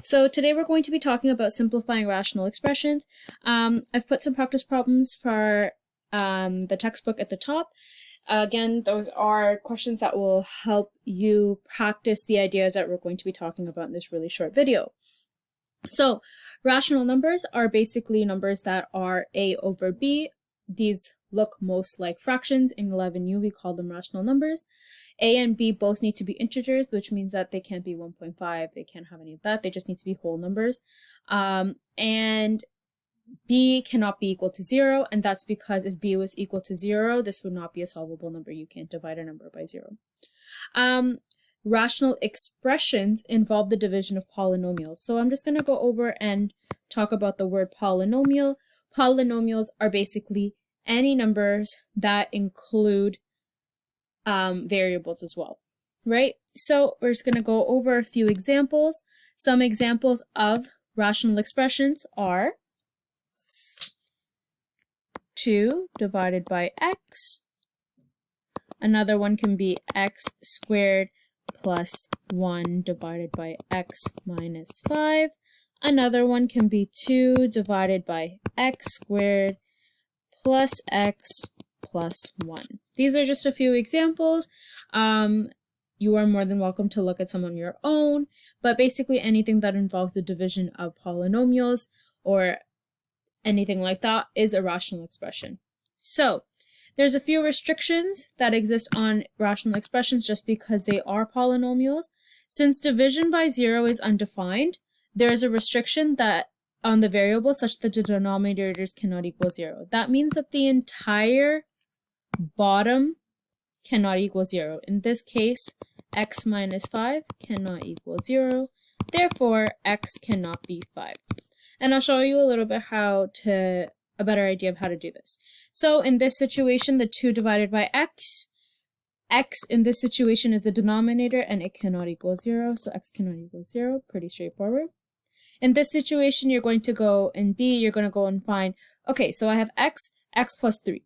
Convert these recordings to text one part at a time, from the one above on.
So today we're going to be talking about simplifying rational expressions. I've put some practice problems for the textbook at the top. Again, those are questions that will help you practice the ideas that we're going to be talking about in this really short video. So rational numbers are basically numbers that are a over b. These look most like fractions. In 11U, we call them rational numbers. A and B both need to be integers, which means that they can't be 1.5. They can't have any of that. They just need to be whole numbers. And B cannot be equal to 0, and that's because if B was equal to 0, this would not be a solvable number. You can't divide a number by 0. Rational expressions involve the division of polynomials. So I'm just going to go over and talk about the word polynomial. Polynomials are basically any numbers that include variables as well, right? So we're just going to go over a few examples. Some examples of rational expressions are 2 divided by x. Another one can be x squared plus 1 divided by x minus 5. Another one can be 2 divided by x squared plus x plus 1. These are just a few examples. You are more than welcome to look at some on your own, but basically anything that involves the division of polynomials or anything like that is a rational expression. So there's a few restrictions that exist on rational expressions just because they are polynomials. Since division by 0 is undefined, there is a restriction that on the variable such that the denominators cannot equal 0. That means that the entire bottom cannot equal 0. In this case, x minus 5 cannot equal 0. Therefore, x cannot be 5. And I'll show you a little bit a better idea of how to do this. So in this situation, the 2 divided by x in this situation is the denominator and it cannot equal 0. So x cannot equal 0. Pretty straightforward. In this situation, you're going to go in B, you're going to go and find, okay, so I have x plus 3.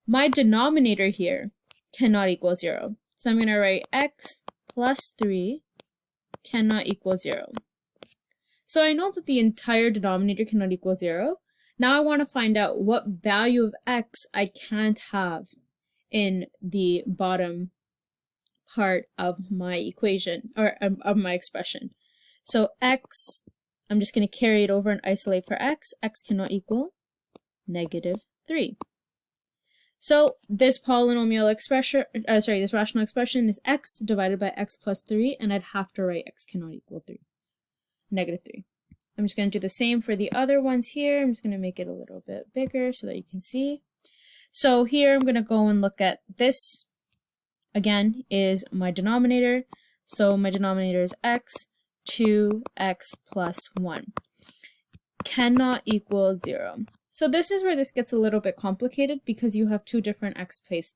My denominator here cannot equal 0. So I'm going to write x plus 3 cannot equal 0. So I know that the entire denominator cannot equal 0. Now I want to find out what value of x I can't have in the bottom part of my equation, or of my expression. So x, I'm just going to carry it over and isolate for x. X cannot equal -3. So this polynomial expression, this rational expression is x divided by x plus 3, and I'd have to write x cannot equal -3. I'm just going to do the same for the other ones here. I'm just going to make it a little bit bigger so that you can see. So here I'm going to go and look at this. Again, is my denominator. So my denominator is x, 2x plus 1. Cannot equal 0. So this is where this gets a little bit complicated because you have two different x's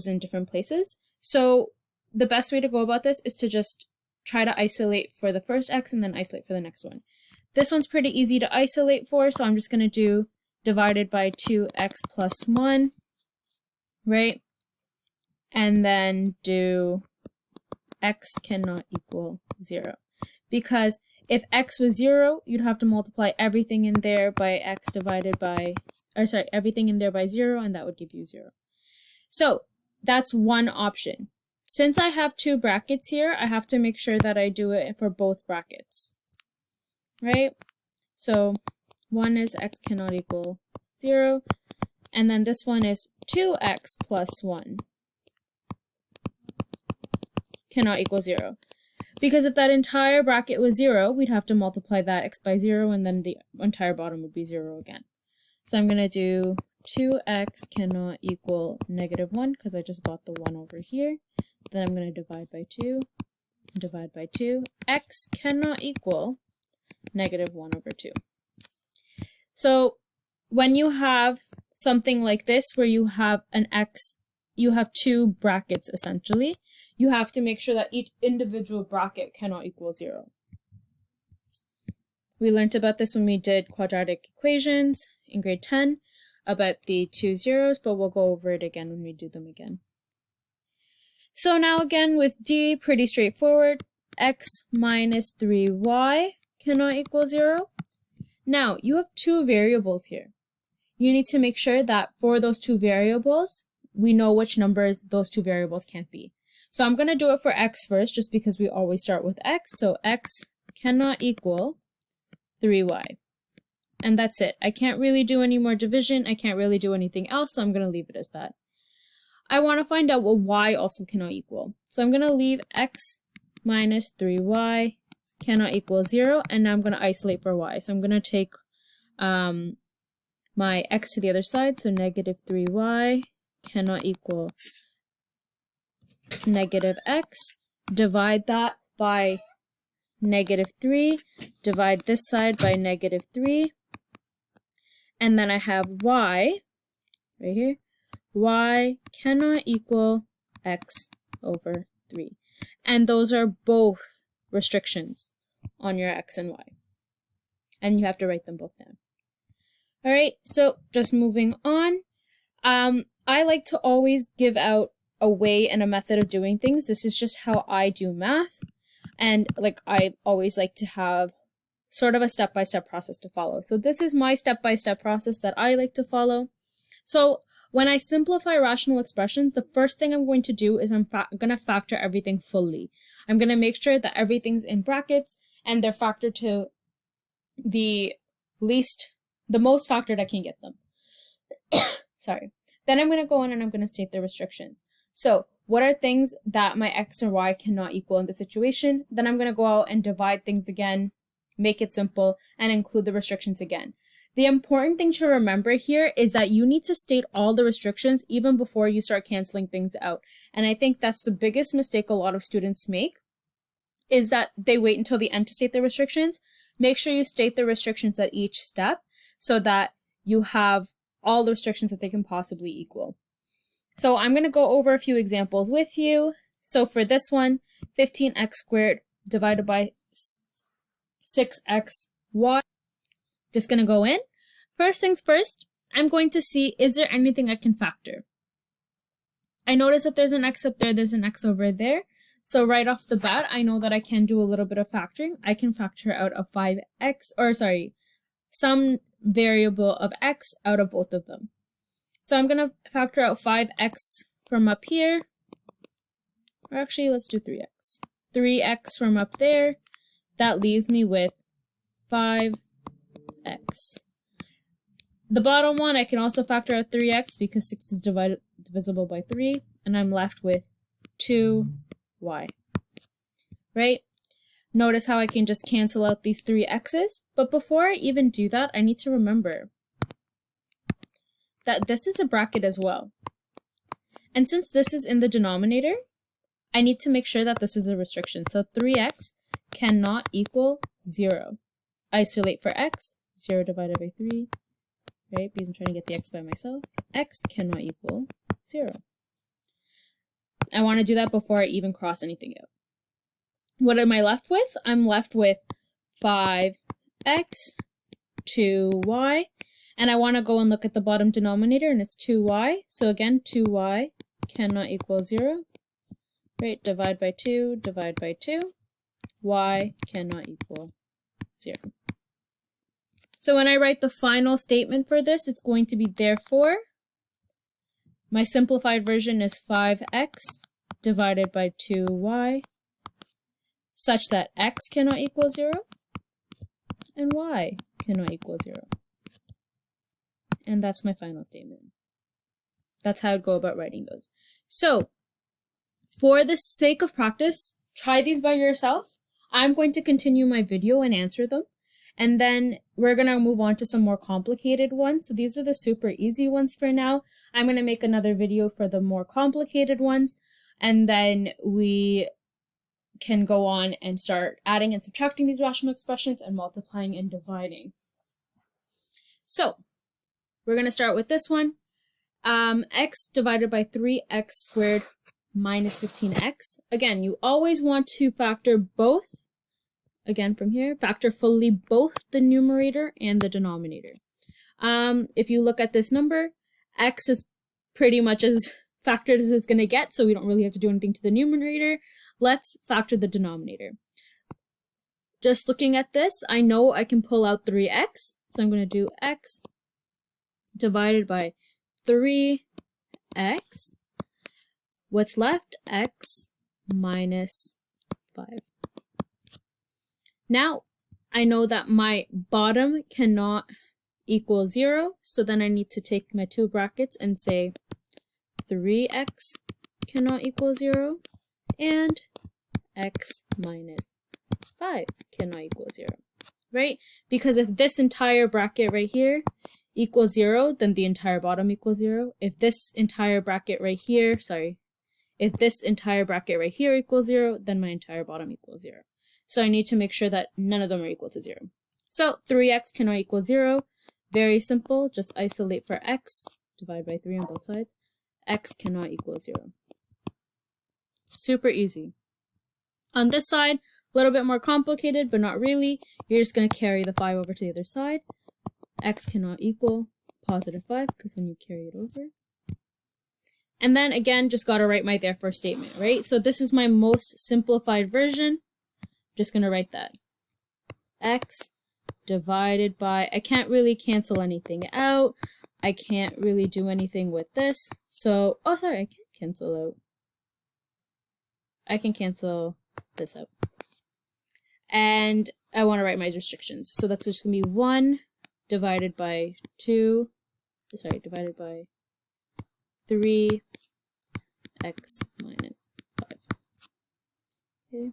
in different places. So the best way to go about this is to just try to isolate for the first x and then isolate for the next one. This one's pretty easy to isolate for, so I'm just going to do divided by 2x plus 1, right? And then do x cannot equal 0. Because if x was 0, you'd have to multiply everything in there by x divided by, everything in there by 0, and that would give you 0. So that's one option. Since I have two brackets here, I have to make sure that I do it for both brackets, right? So one is x cannot equal 0, and then this one is 2x plus 1 cannot equal 0. Because if that entire bracket was 0, we'd have to multiply that x by 0, and then the entire bottom would be 0 again. So I'm going to do 2x cannot equal -1 because I just got the 1 over here. Then I'm going to divide by 2, divide by 2. X cannot equal -1 over 2. So when you have something like this where you have an x, you have two brackets essentially, you have to make sure that each individual bracket cannot equal 0. We learned about this when we did quadratic equations in grade 10 about the two zeros, but we'll go over it again when we do them again. So now again with D, pretty straightforward. x minus 3y cannot equal 0. Now, you have two variables here. You need to make sure that for those two variables, we know which numbers those two variables can't be. So I'm going to do it for x first, just because we always start with x. So x cannot equal 3y. And that's it. I can't really do any more division. I can't really do anything else, so I'm going to leave it as that. I want to find out what y also cannot equal. So I'm going to leave x minus 3y cannot equal 0, and now I'm going to isolate for y. So I'm going to take my x to the other side, so negative 3y cannot equal negative x. Divide that by negative 3, divide this side by negative 3, and then I have y, right here, y cannot equal x over 3. And those are both restrictions on your x and y. And you have to write them both down. All right, so just moving on. I like to always give out a way and a method of doing things. This is just how I do math. And like I always like to have sort of a step-by-step process to follow. So this is my step-by-step process that I like to follow. So when I simplify rational expressions, the first thing I'm going to do is I'm going to factor everything fully. I'm going to make sure that everything's in brackets and they're factored to the most factored I can get them. Sorry. Then I'm going to go in and I'm going to state the restrictions. So what are things that my x or y cannot equal in the situation? Then I'm going to go out and divide things again, make it simple, and include the restrictions again. The important thing to remember here is that you need to state all the restrictions even before you start canceling things out. And I think that's the biggest mistake a lot of students make, is that they wait until the end to state the restrictions. Make sure you state the restrictions at each step so that you have all the restrictions that they can possibly equal. So I'm going to go over a few examples with you. So for this one, 15x squared divided by 6xy. Just going to go in. First things first, I'm going to see, is there anything I can factor? I notice that there's an x up there, there's an x over there. So right off the bat, I know that I can do a little bit of factoring. I can factor out a some variable of x out of both of them. So I'm going to factor out 5x from up here. Or actually, let's do 3x. 3x from up there. That leaves me with 5x. The bottom one, I can also factor out 3x because 6 is divisible by 3. And I'm left with 2y. Right? Notice how I can just cancel out these 3 x's. But before I even do that, I need to remember that this is a bracket as well. And since this is in the denominator, I need to make sure that this is a restriction. So 3x cannot equal 0. Isolate for x, 0 divided by 3, right? Because I'm trying to get the x by myself. X cannot equal 0. I want to do that before I even cross anything out. What am I left with? I'm left with 5x, 2y, and I want to go and look at the bottom denominator, and it's 2y. So again, 2y cannot equal 0. Right, divide by 2, divide by 2. Y cannot equal 0. So when I write the final statement for this, it's going to be therefore. My simplified version is 5x divided by 2y, such that x cannot equal 0 and y cannot equal 0. And that's my final statement. That's how I'd go about writing those. So, for the sake of practice, try these by yourself. I'm going to continue my video and answer them. And then we're going to move on to some more complicated ones. So these are the super easy ones for now. I'm going to make another video for the more complicated ones. And then we can go on and start adding and subtracting these rational expressions and multiplying and dividing. So, we're going to start with this one. X divided by 3x squared minus 15x. Again, you always want to factor both. Again, from here, factor fully both the numerator and the denominator. If you look at this number, x is pretty much as factored as it's going to get, so we don't really have to do anything to the numerator. let's factor the denominator. Just looking at this, I know I can pull out 3x, so I'm going to do x divided by 3x. What's left? X minus 5. Now, I know that my bottom cannot equal 0, so then I need to take my two brackets and say 3x cannot equal 0, and x minus 5 cannot equal 0, right? Because if this entire bracket right here equals 0, then the entire bottom equals 0. If this entire bracket right here, if this entire bracket right here equals 0, then my entire bottom equals 0. So I need to make sure that none of them are equal to 0. So 3x cannot equal 0. Very simple. Just isolate for x. Divide by 3 on both sides. X cannot equal 0. Super easy. On this side, a little bit more complicated, but not really. You're just going to carry the 5 over to the other side. X cannot equal positive 5, because when you carry it over. And then again, just got to write my therefore statement, right? So this is my most simplified version. Just going to write that. X divided by, I can't really cancel anything out. I can't really do anything with this. So, I can't cancel out. I can cancel this out. And I want to write my restrictions. So that's just going to be 1 divided by 2, divided by 3x minus 5. Okay.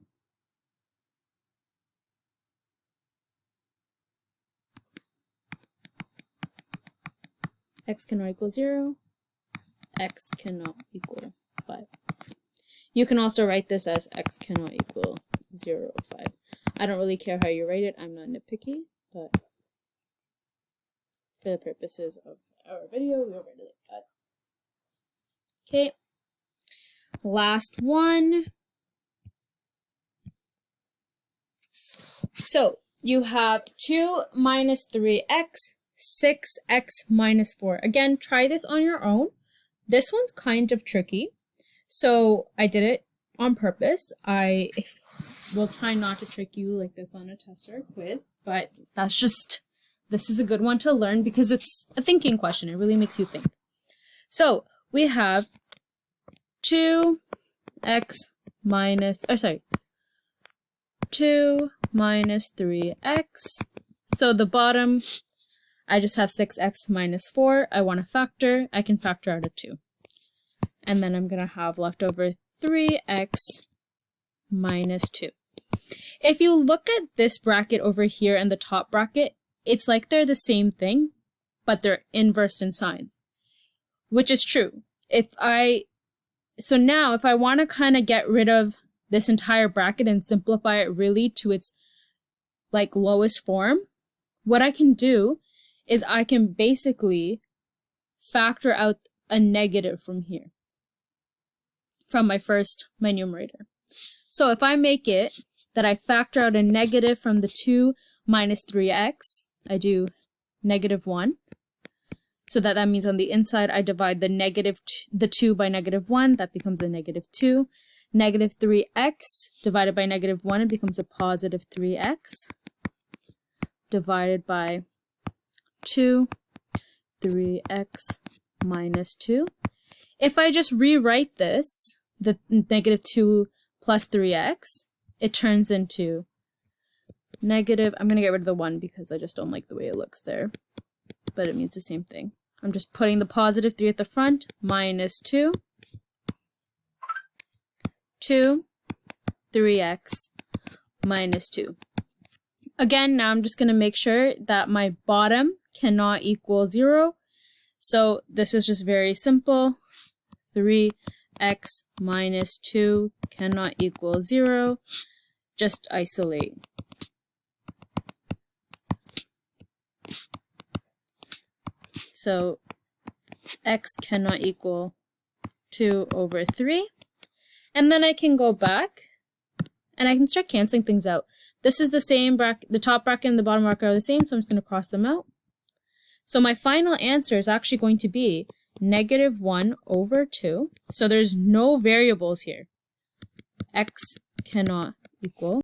X cannot equal 0. X cannot equal 5. You can also write this as x cannot equal 0 or 5. I don't really care how you write it. I'm not nitpicky, but for the purposes of our video, we'll write it like that. Okay. Last one. So you have 2 minus 3x, 6x minus 4. Again, try this on your own. This one's kind of tricky. So I did it on purpose. I will try not to trick you like this on a test or a quiz, but this is a good one to learn because it's a thinking question. It really makes you think. So we have 2 minus 3x. So the bottom, I just have 6x minus 4. I want to factor. I can factor out a 2. And then I'm going to have left over 3x minus 2. If you look at this bracket over here and the top bracket, it's like they're the same thing, but they're inverse in signs, which is true. So now if I want to kind of get rid of this entire bracket and simplify it really to its like lowest form, what I can do is I can basically factor out a negative from here, from my numerator. So if I make it that I factor out a negative from the 2 minus 3x, I do negative 1. So that means on the inside I divide the 2 by negative 1, that becomes a negative 2. Negative 3x divided by negative 1, it becomes a positive 3x. Divided by 2, 3x minus 2. If I just rewrite this, the negative 2 plus 3x, it turns into negative, I'm going to get rid of the 1 because I just don't like the way it looks there, but it means the same thing. I'm just putting the positive 3 at the front, minus 2, 3x minus 2. Again, now I'm just going to make sure that my bottom cannot equal 0. So this is just very simple. 3x minus 2 cannot equal 0. Just isolate. So x cannot equal 2 over 3. And then I can go back and I can start canceling things out. This is the same bracket, the top bracket and the bottom bracket are the same, so I'm just going to cross them out. So my final answer is actually going to be negative 1 over 2. So there's no variables here. X cannot equal